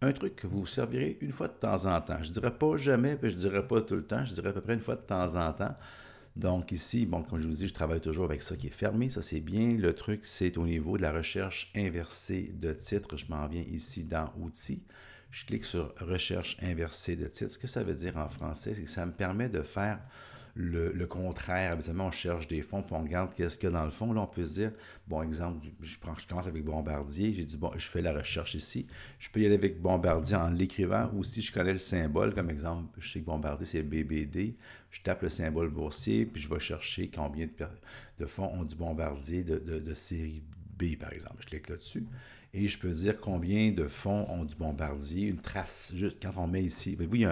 un truc que vous servirez une fois de temps en temps. Je ne dirais pas jamais, puis je ne dirais pas tout le temps, je dirais à peu près une fois de temps en temps. Donc ici, bon, comme je vous dis, je travaille toujours avec ça qui est fermé, ça c'est bien. Le truc, c'est au niveau de la recherche inversée de titre. Je m'en viens ici dans Outils. Je clique sur Recherche inversée de titre. Ce que ça veut dire en français, c'est que ça me permet de faire le contraire. Habituellement, on cherche des fonds, puis on regarde qu'est-ce qu'il y a dans le fond. Là, on peut se dire, bon, exemple, je commence avec Bombardier, j'ai dit, bon, je fais la recherche ici. Je peux y aller avec Bombardier en l'écrivant, ou si je connais le symbole, comme exemple, je sais que Bombardier, c'est BBD, je tape le symbole boursier, puis je vais chercher combien de fonds ont du Bombardier de série B, par exemple. Je clique là-dessus. Et je peux dire combien de fonds ont du Bombardier, une trace, juste quand on met ici, vous voyez,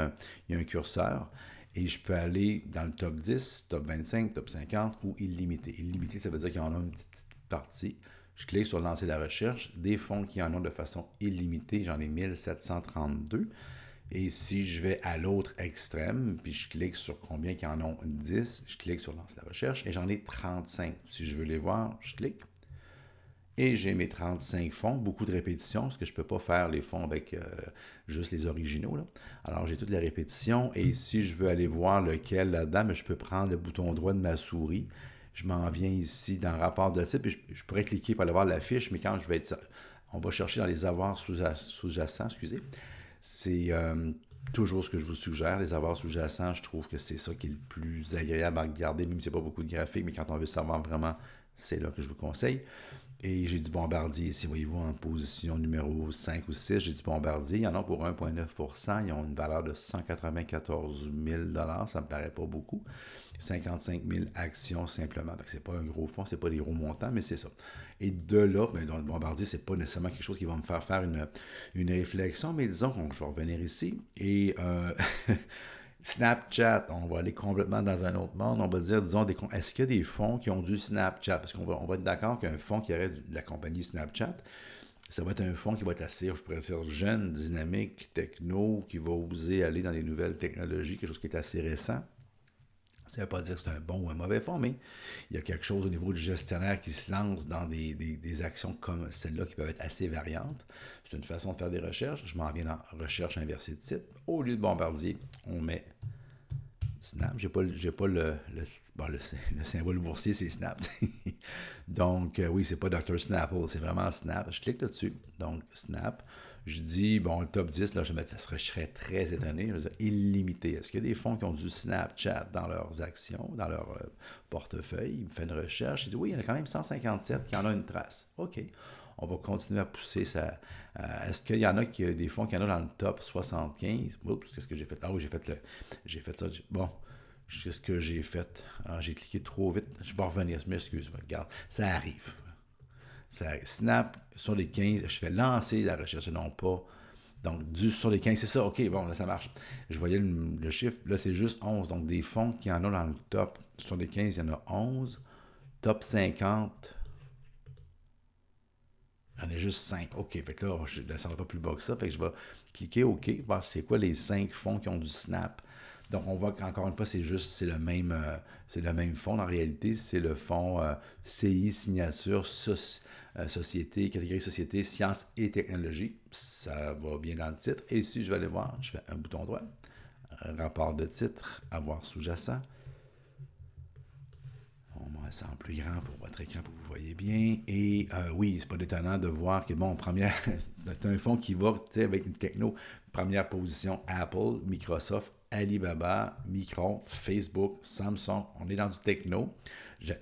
il y a un curseur, et je peux aller dans le top 10, top 25, top 50 ou illimité. Illimité, ça veut dire qu'il y en a une petite partie. Je clique sur lancer la recherche. Des fonds qui en ont de façon illimitée, j'en ai 1732. Et si je vais à l'autre extrême, puis je clique sur combien qui en ont 10, je clique sur lancer la recherche et j'en ai 35. Si je veux les voir, je clique. Et j'ai mes 35 fonds, beaucoup de répétitions, parce que je ne peux pas faire les fonds avec juste les originaux. Là. Alors, j'ai toutes les répétitions, et si je veux aller voir lequel là-dedans, mais je peux prendre le bouton droit de ma souris. Je m'en viens ici dans rapport de type, et je pourrais cliquer pour aller voir la fiche, mais quand je vais être... On va chercher dans les avoirs sous-jacents, excusez. C'est toujours ce que je vous suggère, les avoirs sous-jacents. Je trouve que c'est ça qui est le plus agréable à regarder, même si il n'y a pas beaucoup de graphiques, mais quand on veut savoir vraiment, c'est là que je vous conseille. Et j'ai du Bombardier ici, voyez-vous, en position numéro 5 ou 6, j'ai du Bombardier. Il y en a pour 1,9%. Ils ont une valeur de 194 000 ça ne me paraît pas beaucoup. 55 000 actions simplement. Ce n'est pas un gros fonds, ce n'est pas des gros montants, mais c'est ça. Et de là, ben, le Bombardier, ce n'est pas nécessairement quelque chose qui va me faire faire une réflexion, mais disons que je vais revenir ici. Et Snapchat, on va aller complètement dans un autre monde. On va dire, disons, est-ce qu'il y a des fonds qui ont du Snapchat? Parce on va être d'accord qu'un fonds qui aurait de la compagnie Snapchat, ça va être un fonds qui va être assez, je pourrais dire, jeune, dynamique, techno, qui va oser aller dans les nouvelles technologies, quelque chose qui est assez récent. Ça ne veut pas dire que c'est un bon ou un mauvais fonds, mais il y a quelque chose au niveau du gestionnaire qui se lance dans des actions comme celle-là qui peuvent être assez variantes. C'est une façon de faire des recherches. Je m'en viens dans recherche inversée de titre. Au lieu de Bombardier, on met Snap. J'ai pas le symbole boursier, c'est Snap. Donc, oui, c'est pas Dr. Snapple, c'est vraiment Snap. Je clique là-dessus. Donc, Snap. Je dis, bon, le top 10, là, je serais très étonné. Je veux dire, illimité. Est-ce qu'il y a des fonds qui ont du Snapchat dans leurs actions, dans leur portefeuille? Il me fait une recherche. Il dit, oui, il y en a quand même 157 qui en ont une trace. OK. On va continuer à pousser ça. Est-ce qu'il y en a des fonds qui en ont dans le top 75? Oups, qu'est-ce que j'ai fait? Ah oui, j'ai fait ça. Bon, qu'est-ce que j'ai fait? Ah, j'ai cliqué trop vite. Je vais revenir, je m'excuse. Regarde, ça arrive. Snap sur les 15, je fais lancer la recherche, non pas. Donc, sur les 15, c'est ça, ok, bon, là, ça marche. Je voyais le chiffre, là, c'est juste 11. Donc, des fonds qui en ont dans le top, sur les 15, il y en a 11. Top 50, j'en ai juste 5. OK, fait que là, je ne descendrai pas plus bas que ça. Fait que je vais cliquer OK, voir c'est quoi les 5 fonds qui ont du Snap. Donc, on voit qu'encore une fois, c'est le même fonds. En réalité, c'est le fonds CI Signature Société, catégorie Société, Sciences et Technologies. Ça va bien dans le titre. Et si je vais aller voir, je fais un bouton droit, rapport de titre, avoir sous-jacent. On va mettre ça en plus grand pour votre écran pour que vous voyez bien. Et oui, c'est pas détonnant de voir que, bon, c'est un fonds qui va avec une techno. Première position, Apple, Microsoft, Alibaba, Micron, Facebook, Samsung. On est dans du techno.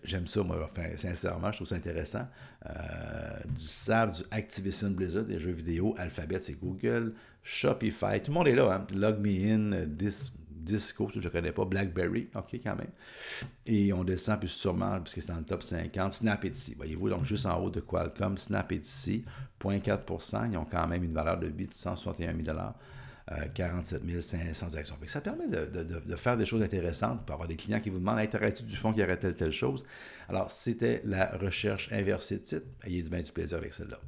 J'aime ça, moi. Enfin, sincèrement, je trouve ça intéressant. Du SAP, du Activision Blizzard, des jeux vidéo. Alphabet, c'est Google. Shopify. Tout le monde est là. Hein? Log Me In, Disco, je ne connais pas, BlackBerry, OK, quand même. Et on descend plus sûrement, puisque c'est dans le top 50, Snap est ici. Voyez-vous, donc juste en haut de Qualcomm, Snap est ici, 0,4%. Ils ont quand même une valeur de 861 000 47 500 actions. Ça permet de faire des choses intéressantes pour avoir des clients qui vous demandent hey, t'aurais-tu du fonds qui aurait telle chose. Alors, c'était la recherche inversée de titre. Ayez bien du plaisir avec celle-là.